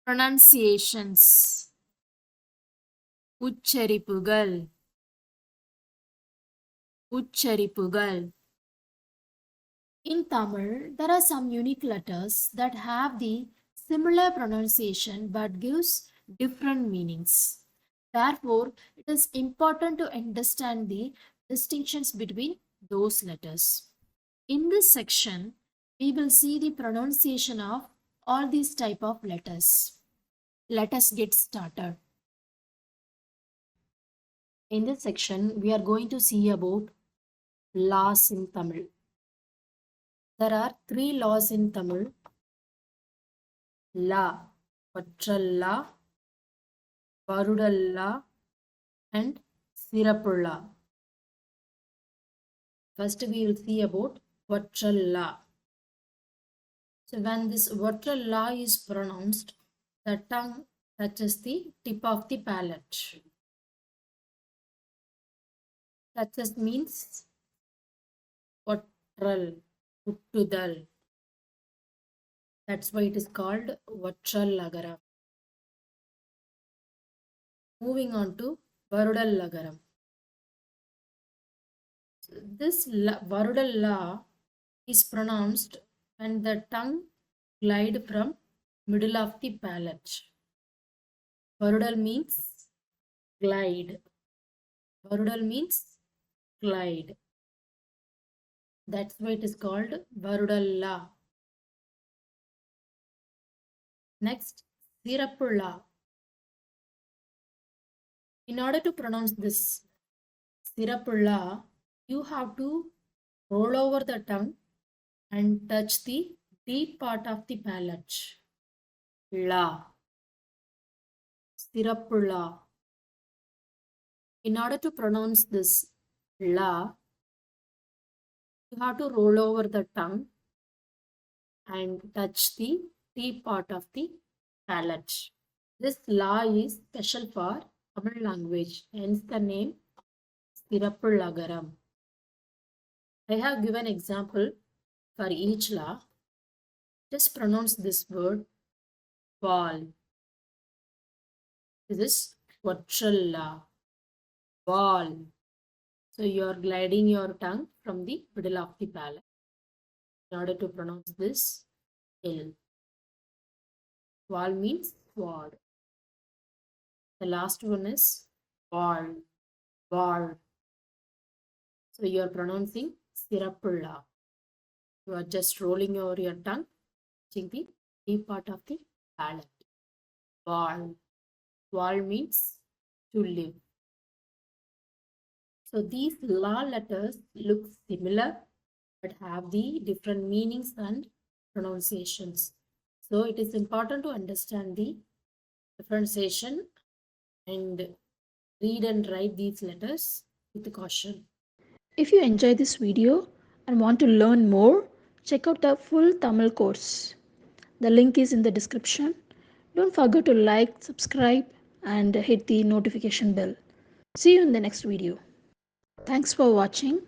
pronunciations உச்சரிப்புகள் உச்சரிப்புகள் In Tamil, there are some unique letters that have the similar pronunciation but gives different meanings. Therefore, it is important to understand the distinctions between those letters. In this section, we will see the pronunciation of all these type of letters. Let us get started. In this section, we are going to see about laws in Tamil. There are 3 laws in Tamil. La, Vatralla, Varudalla, and Sirapulla. First, we will see about Vatralla. So, when this Vatralla is pronounced, the tongue touches the tip of the palate. Touches means Vatral, Uttudal. That's why it is called Vatrallagaram. Moving on to Varudallagaram. This Varudalla is pronounced when the tongue glide from middle of the palate. Varudal means glide. Varudal means glide. That's why it is called Varudalla. Next, Sirapulla. In order to pronounce this Sirapulla, you have to roll over the tongue and touch the deep part of the palate. La. Sirapulla. In order to pronounce this La, you have to roll over the tongue and touch the deep part of the palate. This La is special for Tamil language, hence the name Sirapullagaram. I have given example for each La. Just pronounce this word wall. This is Vatralla. Wall. So you are gliding your tongue from the middle of the palate in order to pronounce this L. Wall means sword. The last one is wall. Wall. So you are pronouncing Sirapulla. You are just rolling over your tongue, touching the deep part of the palate. Wall. Wall means to live. So these La letters look similar but have the different meanings and pronunciations. So it is important to understand the differentiation and read and write these letters with caution. If you enjoy this video and want to learn more, check out the full Tamil course. The link is in the description. Don't forget to like, subscribe, and hit the notification bell. See you in the next video. Thanks for watching.